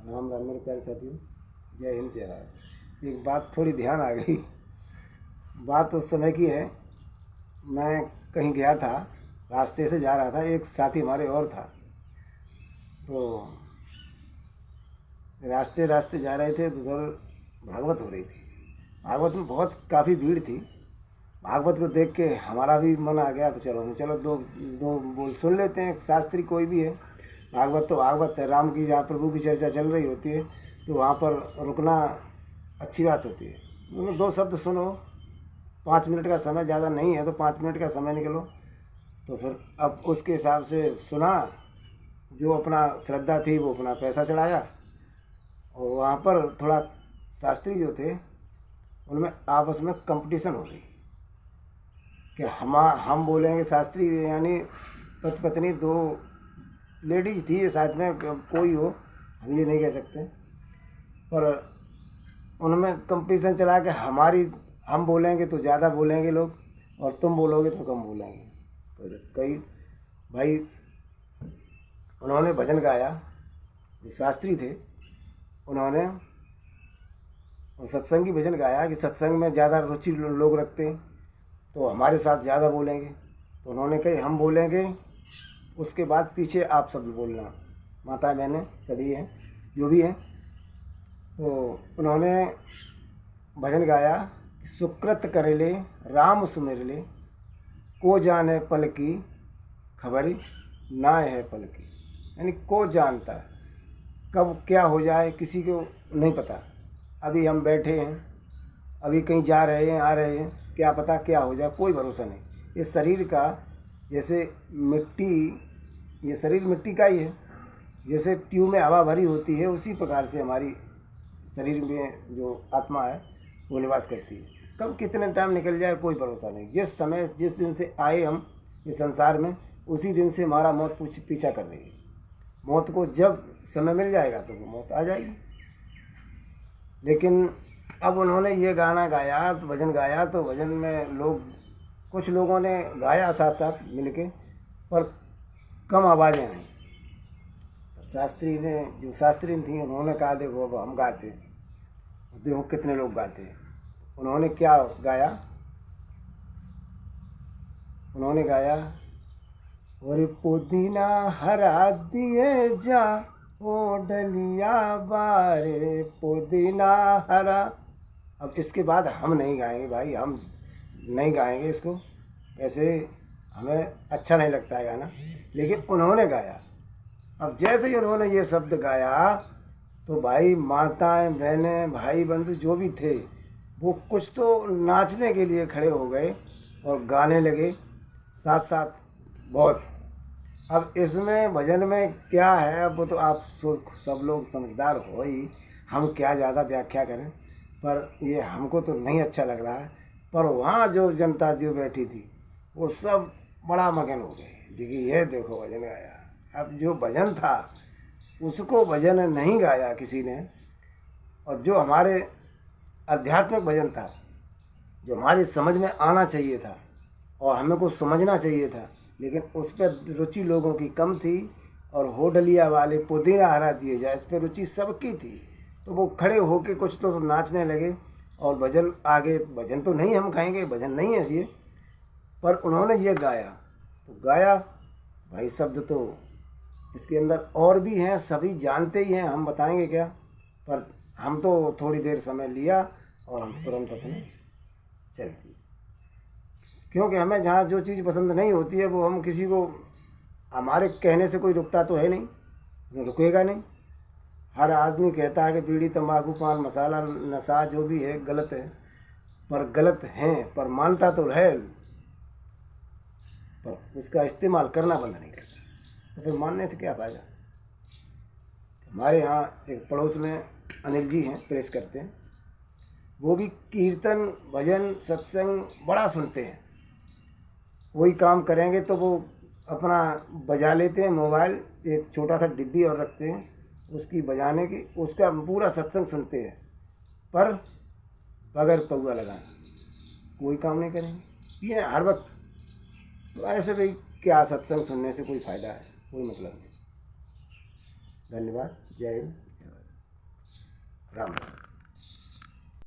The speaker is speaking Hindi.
राम राम मेरे प्यारे साथियों, जय हिंद जय भारत। एक बात थोड़ी ध्यान आ गई। बात उस समय की है, मैं कहीं गया था, रास्ते से जा रहा था, एक साथी हमारे और था। तो रास्ते रास्ते जा रहे थे तो उधर भागवत हो रही थी। भागवत में बहुत काफ़ी भीड़ थी। भागवत को देख के हमारा भी मन आ गया, तो चलो दो दो बोल सुन लेते हैं। शास्त्री कोई भी है, भागवत तो भागवत है, राम की जहाँ प्रभु की चर्चा चल रही होती है तो वहाँ पर रुकना अच्छी बात होती है। मतलब 2 शब्द सुनो, 5 मिनट का समय ज़्यादा नहीं है तो 5 मिनट का समय निकलो। तो फिर अब उसके हिसाब से सुना, जो अपना श्रद्धा थी वो अपना पैसा चढ़ाया। और वहाँ पर थोड़ा शास्त्री जो थे उनमें आपस में कंपटीशन हो गई कि हम बोलेंगे। शास्त्री यानी पति पत्नी 2 लेडीज थी, साथ में कोई हो, हम ये नहीं कह सकते, पर उनमें कंपटीशन चला के हम बोलेंगे तो ज़्यादा बोलेंगे लोग और तुम बोलोगे तो कम बोलेंगे। तो जब कई भाई उन्होंने भजन गाया, जो शास्त्री थे उन्होंने सत्संगी भजन गाया कि सत्संग में ज़्यादा रुचि लोग रखते हैं तो हमारे साथ ज़्यादा बोलेंगे। तो उन्होंने कही हम बोलेंगे, उसके बाद पीछे आप सब बोलना, माता बहनें सभी हैं जो भी हैं। तो उन्होंने भजन गाया कि सुकृत कर ले राम सुमिर ले, को जाने पल की खबर ना है पल की। यानी को जानता है कब क्या हो जाए किसी को नहीं पता। अभी हम बैठे हैं, अभी कहीं जा रहे हैं आ रहे हैं, क्या पता क्या हो जाए, कोई भरोसा नहीं। ये शरीर का जैसे मिट्टी, ये शरीर मिट्टी का ही है, जैसे ट्यूब में हवा भरी होती है उसी प्रकार से हमारी शरीर में जो आत्मा है वो निवास करती है। कब कितने टाइम निकल जाए कोई भरोसा नहीं। जिस समय जिस दिन से आए हम इस संसार में, उसी दिन से हमारा मौत पीछा कर रही है। मौत को जब समय मिल जाएगा तो वो मौत आ जाएगी। लेकिन अब उन्होंने ये गाना गाया, तो भजन गाया, तो भजन में कुछ लोगों ने गाया साथ साथ मिल के, पर कम आवाज़ें आई। शास्त्री ने, जो शास्त्री थी, उन्होंने कहा देखो अब हम गाते हैं, देखो कितने लोग गाते हैं। उन्होंने क्या गाया, उन्होंने गाया और पुदीना हरा दिए जा ओ डलिया बारे पुदीना हरा। अब इसके बाद हम नहीं गाएंगे भाई, हम नहीं गाएंगे इसको, ऐसे हमें अच्छा नहीं लगता है गाना, लेकिन उन्होंने गाया। अब जैसे ही उन्होंने ये शब्द गाया तो भाई माताएं बहनें भाई बंधु जो भी थे वो कुछ तो नाचने के लिए खड़े हो गए और गाने लगे साथ साथ बहुत। अब इसमें भजन में क्या है, अब वो तो आप सब लोग समझदार हो ही, हम क्या ज़्यादा व्याख्या करें, पर ये हमको तो नहीं अच्छा लग रहा है। पर वहाँ जो जनता जो बैठी थी वो सब बड़ा मगन हो गए जी कि ये देखो भजन गाया। अब जो भजन था उसको भजन नहीं गाया किसी ने, और जो हमारे आध्यात्मिक भजन था, जो हमारी समझ में आना चाहिए था और हमें को समझना चाहिए था, लेकिन उस पर रुचि लोगों की कम थी। और होडलिया वाले पुदीना हरा दिए जाए, इस पर रुचि सबकी थी। तो वो खड़े होके कुछ तो नाचने लगे और भजन आगे, भजन तो नहीं हम गाएंगे, भजन नहीं है ये, पर उन्होंने ये गाया। तो गाया भाई, शब्द तो इसके अंदर और भी हैं, सभी जानते ही हैं, हम बताएंगे क्या, पर हम तो थोड़ी देर समय लिया और हम तुरंत अपने चल दिए। क्योंकि हमें जहाँ जो चीज़ पसंद नहीं होती है वो हम किसी को, हमारे कहने से कोई रुकता तो है नहीं, रुकेगा नहीं। हर आदमी कहता है कि बीड़ी तंबाकू पान मसाला नशा जो भी है गलत है, पर गलत हैं, पर मानता तो है, पर उसका इस्तेमाल करना बंद नहीं करता। तो फिर मानने से क्या फ़ायदा। हमारे यहाँ एक पड़ोस में अनिल जी हैं, प्रेस करते हैं, वो भी कीर्तन भजन सत्संग बड़ा सुनते हैं। वही काम करेंगे तो वो अपना बजा लेते हैं मोबाइल, एक छोटा सा डिब्बी और रखते हैं उसकी बजाने की, उसका पूरा सत्संग सुनते हैं, पर बगैर पौआ लगाना कोई काम नहीं करेंगे ये हर वक्त। तो ऐसे भाई क्या सत्संग सुनने से कोई फ़ायदा है, कोई मतलब नहीं। धन्यवाद, जय हिंद। राम राम।